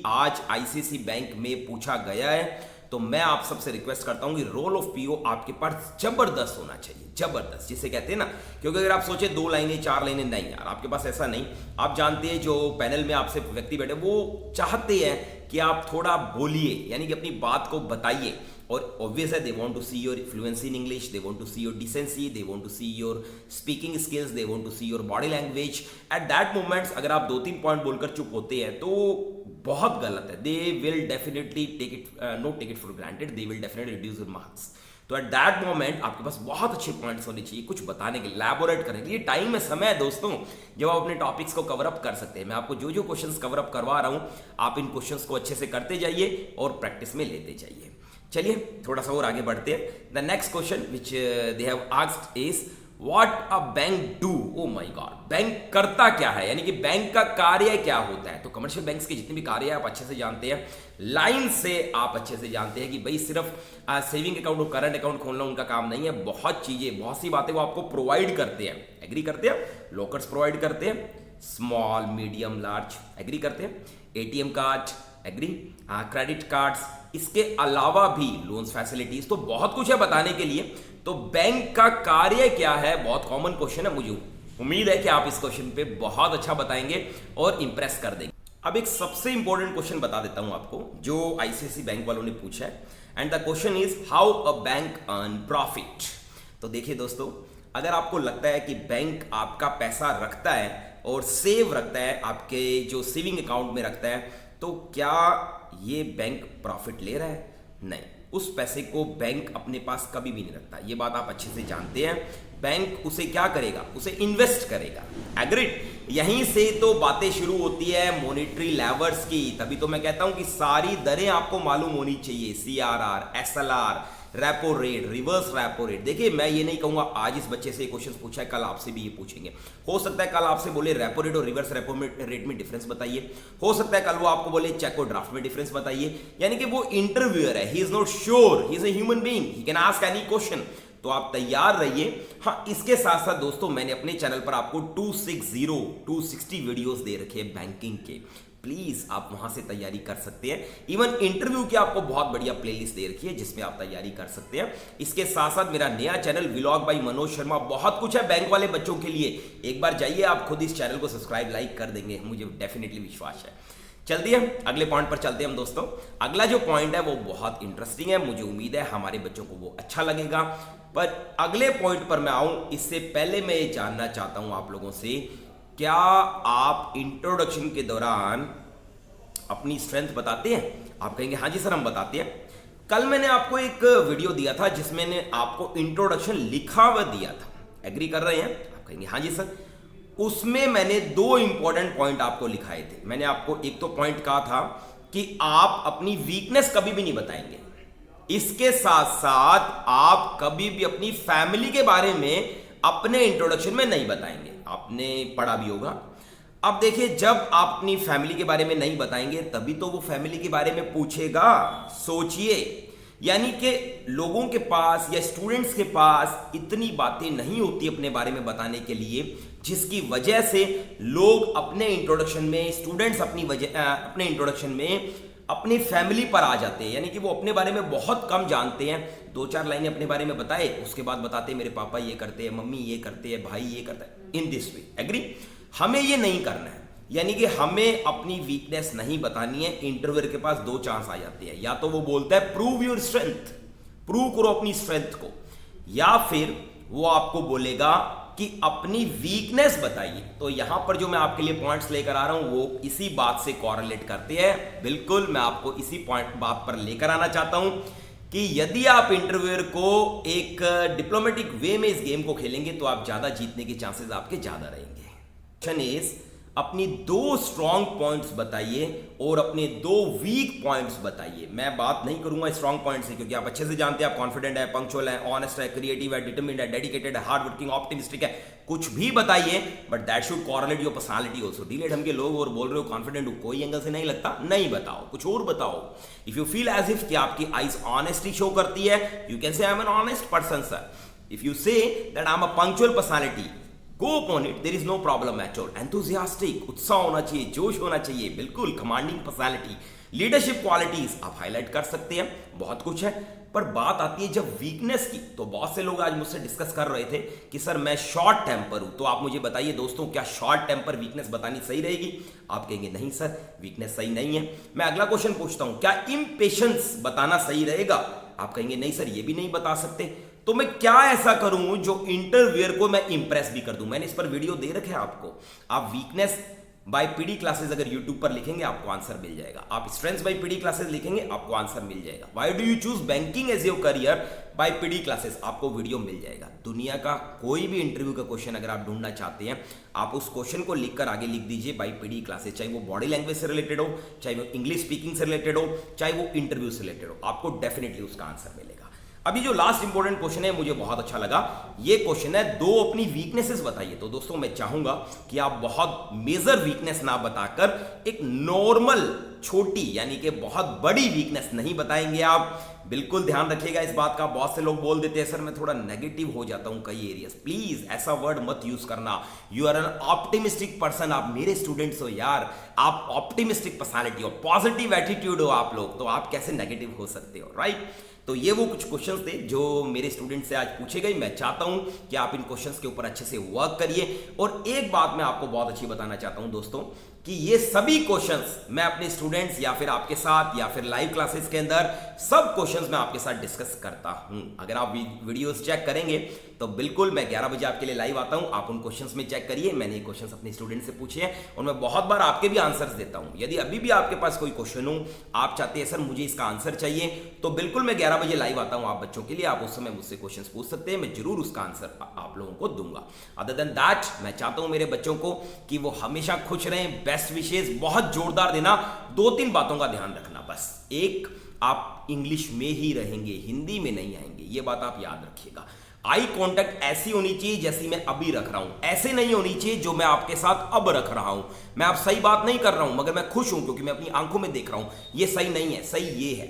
आज ICICI bank में पूछा गया है, तो मैं आप सबसे रिक्वेस्ट करता हूं कि रोल ऑफ पीओ आपके पास जबरदस्त होना चाहिए, जबरदस्त जिसे कहते हैं ना। क्योंकि अगर आप सोचे 2 लाइनें 4 लाइनें, नहीं यार, आपके पास ऐसा नहीं। आप जानते हैं जो पैनल में आपसे व्यक्ति बैठे वो चाहते हैं कि आप थोड़ा बोलिए, यानी कि अपनी बात को बताइए। और ऑब्वियस है, they want to see your fluency in English, they want to see your decency, they want to see your speaking skills, they want to see your body language. At that moments अगर आप 2-3 point बोलकर चुप होते हैं तो बहुत गलत है। They will definitely take it not take it for granted, they will definitely reduce your marks. तो एट दैट मोमेंट आपके पास बहुत अच्छे पॉइंट्स होने चाहिए कुछ बताने के लिए, लैबोरेट करने के लिए। टाइम है, समय है दोस्तों, जब आप अपने टॉपिक्स को कवर अप कर सकते हैं। मैं आपको जो जो क्वेश्चंस कवर अप करवा रहा हूं, आप इन क्वेश्चंस को अच्छे से करते जाइए और प्रैक्टिस में लेते जाइए। चलिए थोड़ा सा और आगे बढ़ते हैं। The next question which they have asked is what a bank do. Oh my God, bank करता क्या है, यानी कि बैंक का कार्य क्या होता है। तो कमर्शियल बैंक्स के जितने भी कार्य आप अच्छे से जानते हैं, लाइन से आप अच्छे से जानते हैं कि भाई सिर्फ सेविंग अकाउंट और करंट अकाउंट खोलना उनका काम नहीं है। बहुत चीजें, बहुत सी बातें वो आपको प्रोवाइड करते हैं। एग्री करते हैं? लॉकर्स प्रोवाइड करते हैं, स्मॉल मीडियम लार्ज, एग्री करते हैं। ATM card, agree, credit cards, इसके अलावा भी लोन्स फैसिलिटीज, तो बहुत कुछ है बताने के लिए। तो बैंक का कार्य क्या है, बहुत कॉमन क्वेश्चन है। मुझे उम्मीद है कि आप इस क्वेश्चन पे बहुत अच्छा बताएंगे और इंप्रेस कर देंगे। अब एक सबसे इंपॉर्टेंट क्वेश्चन बता देता हूं आपको, जो आईसीआईसीआई बैंक वालों ने पूछा है। And the question is how a bank earn profit. तो देखिए दोस्तों, अगर आपको लगता है कि बैंक आपका पैसा रखता है और सेव रखता है, आपके जो सेविंग अकाउंट में रखता है, तो क्या ये बैंक प्रॉफिट ले रहा है? नहीं, उस पैसे को बैंक अपने पास कभी भी नहीं रखता। ये बात आप अच्छे से जानते हैं। बैंक उसे क्या करेगा? उसे इन्वेस्ट करेगा। एग्रीड? यहीं से तो बातें शुरू होती है मॉनेटरी लेवर्स की। तभी तो मैं कहता हूं कि सारी दरें आपको मालूम होनी चाहिए, CRR, SLR, repo rate, reverse repo rate. देखिए, मैं ये नहीं कहूंगा आज इस बच्चे से क्वेश्चन पूछा है, कल आपसे भी ये पूछेंगे। हो सकता है कल आपसे बोले रेपो रेट और रिवर्स रेपो रेट में डिफरेंस बताइए। हो सकता है कल वो आपको बोले चेक और ड्राफ्ट में डिफरेंस बताइए। यानी कि वो इंटरव्यूअर है, he is not sure, he is a human being, he can ask any question. तो आप तैयार रहिए। हाँ, इसके साथ साथ दोस्तों, मैंने अपने चैनल पर आपको 260 वीडियोस दे रखे हैं बैंकिंग के। प्लीज आप वहां से तैयारी कर सकते हैं। इवन इंटरव्यू की आपको बहुत बढ़िया प्लेलिस्ट दे रखी है जिसमें आप तैयारी कर सकते हैं। इसके साथ साथ मेरा नया channel vlog by Manoj Sharma, बहुत कुछ है बैंक वाले बच्चों के लिए। एक बार जाइए, आप खुद इस चैनल को सब्सक्राइब लाइक कर देंगे, मुझे डेफिनेटली विश्वास है। चलते हैं अगले पॉइंट पर चलते हैं हम दोस्तों। अगला जो पॉइंट है वो बहुत इंटरेस्टिंग है, मुझे उम्मीद है हमारे बच्चों को वो अच्छा लगेगा। पर अगले पॉइंट पर मैं आऊं, इससे पहले मैं ये जानना चाहता हूं आप लोगों से, क्या आप इंट्रोडक्शन के दौरान अपनी स्ट्रेंथ बताते हैं? आप कहेंगे हाँ जी सर, हम बताते हैं। कल मैंने आपको एक वीडियो दिया था जिसमें मैंने आपको इंट्रोडक्शन लिखा हुआ दिया था, एग्री कर रहे हैं? आप कहेंगे हाँ जी सर। उसमें मैंने 2 इंपॉर्टेंट पॉइंट आपको लिखाए थे। मैंने आपको एक तो पॉइंट कहा था कि आप अपनी वीकनेस कभी भी नहीं बताएंगे। इसके साथ साथ आप कभी भी अपनी फैमिली के बारे में अपने इंट्रोडक्शन में नहीं बताएंगे। आपने पढ़ा भी होगा। अब देखिए, जब आप अपनी फैमिली के बारे में नहीं बताएंगे तभी तो वो फैमिली के बारे में पूछेगा। सोचिए, यानी कि लोगों के पास या स्टूडेंट्स के पास इतनी बातें नहीं होती अपने बारे में बताने के लिए, जिसकी वजह से लोग अपने इंट्रोडक्शन में, स्टूडेंट्स अपने इंट्रोडक्शन में अपनी फैमिली पर आ जाते हैं। यानी कि वो अपने बारे में बहुत कम जानते हैं। 2-4 लाइनें अपने बारे में बताए, उसके बाद बताते मेरे पापा ये करते हैं, मम्मी ये करते हैं, भाई ये करता है, इन दिस वे। एग्री? हमें ये नहीं करना है। यानी कि हमें अपनी वीकनेस नहीं बतानी है। इंटरव्यूअर के पास 2 चांस आ जाते हैं, या तो वो बोलता है प्रूव योर स्ट्रेंथ, प्रूव करो अपनी स्ट्रेंथ को, या फिर वो आपको बोलेगा कि अपनी वीकनेस बताइए। तो यहां पर जो मैं आपके लिए पॉइंट्स लेकर आ रहा हूं वो इसी बात से कॉरेलेट करते हैं। बिल्कुल, मैं आपको इसी बात पर लेकर आना चाहता हूं कि यदि आप इंटरव्यूअर को एक डिप्लोमेटिक वे में इस गेम को खेलेंगे तो आप ज्यादा जीतने के चांसेस आपके ज्यादा रहेंगे। क्वेश्चन इज, अपनी 2 स्ट्रॉन्ग पॉइंट्स बताइए और अपने 2 वीक पॉइंट्स बताइए। मैं बात नहीं करूंगा स्ट्रॉन्ग पॉइंट से, क्योंकि आप अच्छे से जानते हैं, आप कॉन्फिडेंट है, पंक्चुअल है, ऑनेस्ट है, क्रिएटिव है, डिटरमिन्ड है, डेडिकेटेड है, हार्ड वर्किंग, ऑप्टिमिस्टिक है, कुछ भी बताइए, but that should correlate your personality also. ढीले ढंग के लोग और बोल रहे हो कॉन्फिडेंट हो, कोई एंगल से नहीं लगता, नहीं बताओ, कुछ और बताओ। If you feel as if कि आपकी आईज ऑनेस्टी शो करती है, you can say I am an honest person sir. If you say that I am a punctual personality, go upon it, there is no problem at all. Enthusiastic, उत्साह होना चाहिए, जोश होना चाहिए, बिल्कुल। Commanding personality, leadership qualities आप highlight कर सकते हैं, बहुत कुछ है। पर बात आती है जब वीकनेस की, तो बहुत से लोग आज मुझसे डिस्कस कर रहे थे कि सर मैं शॉर्ट टेम्पर हूं। तो आप मुझे बताइए दोस्तों, क्या शॉर्ट टेम्पर वीकनेस बतानी सही रहेगी? आप कहेंगे नहीं सर, वीकनेस सही नहीं है। मैं अगला क्वेश्चन पूछता हूं, क्या इम्पेशंस बताना सही रहेगा? आप कहेंगे नहीं सर, ये भी नहीं बता सकते। तो मैं क्या ऐसा करूं जो इंटरव्यूअर को मैं इंप्रेस भी कर दूं? मैंने इस पर वीडियो दे रखे हैं आपको। आप वीकनेस बाय पीडी क्लासेस अगर यूट्यूब पर लिखेंगे आपको आंसर मिल जाएगा। आप स्ट्रेंथ्स बाय पीडी क्लासेस लिखेंगे आपको आंसर मिल जाएगा। Why do you choose banking as your career by PD classes, आपको वीडियो मिल जाएगा। दुनिया का कोई भी इंटरव्यू का क्वेश्चन अगर आप ढूंढना चाहते हैं, आप उस क्वेश्चन को लिखकर आगे लिख दीजिए बाय पीडी क्लासेस, चाहे वो बॉडी लैंग्वेज से रिलेटेड हो, चाहे वो इंग्लिश स्पीकिंग से रिलेटेड हो, चाहे वो इंटरव्यू से रिलेटेड हो, आपको डेफिनेटली उसका आंसर मिलेगा। अभी जो लास्ट इंपॉर्टेंट क्वेश्चन है, मुझे बहुत अच्छा लगा। ये क्वेश्चन है, दो अपनी वीकनेसेस बताइए। तो दोस्तों मैं चाहूंगा कि आप बहुत मेजर वीकनेस ना बताकर एक नॉर्मल छोटी, यानी कि बहुत बड़ी वीकनेस नहीं बताएंगे आप। बिल्कुल ध्यान रखिएगा इस बात का। बहुत से लोग बोल देते हैं सर मैं थोड़ा नेगेटिव हो जाता हूं कई एरियाज। प्लीज ऐसा वर्ड मत यूज करना। You are an optimistic person, आप मेरे स्टूडेंट्स हो यार, आप ऑप्टिमिस्टिक पर्सनालिटी हो, पॉजिटिव एटीट्यूड हो आप लोग, तो आप कैसे नेगेटिव हो सकते हो, राइट? तो ये वो कुछ क्वेश्चंस थे जो मेरे स्टूडेंट से आज पूछे गए। मैं चाहता हूं कि आप इन क्वेश्चंस के ऊपर अच्छे से वर्क करिए। और एक बात मैं आपको बहुत अच्छी बताना चाहता हूं दोस्तों, कि ये सभी क्वेश्चंस मैं अपने स्टूडेंट्स या फिर आपके साथ या फिर लाइव क्लासेस के अंदर सब क्वेश्चंस मैं आपके साथ डिस्कस करता हूं। अगर आप वीडियोस चेक करेंगे तो बिल्कुल मैं 11 बजे आपके लिए लाइव आता हूं। आप उन क्वेश्चंस में चेक करिए, मैंने ये क्वेश्चंस अपने स्टूडेंट से पूछे हैं और मैं बहुत बार आपके भी आंसर्स देता हूं। यदि अभी भी आपके पास कोई क्वेश्चन हो, आप चाहते हैं सर मुझे इसका आंसर चाहिए, तो बिल्कुल मैं 11 बजे लाइव आता हूं आप बच्चों के लिए। आप उस समय मुझसे क्वेश्चन पूछ सकते हैं, मैं जरूर उसका आंसर आप लोगों को दूंगा। अदर देन दैट, मैं चाहता हूं मेरे बच्चों को कि वो हमेशा खुश रहें। बेस्ट विशेष बहुत जोरदार देना। 2-3 बातों का ध्यान रखना बस। एक, आप इंग्लिश में ही रहेंगे, हिंदी में नहीं आएंगे, ये बात आप याद रखिएगा। आई कांटेक्ट ऐसी होनी चाहिए जैसी मैं अभी रख रहा हूं, ऐसे नहीं होनी चाहिए जो मैं आपके साथ अब रख रहा हूं। मैं आप सही बात नहीं कर रहा हूं मगर मैं खुश हूं क्योंकि मैं अपनी आंखों में देख रहा हूं। ये सही नहीं है, सही ये है।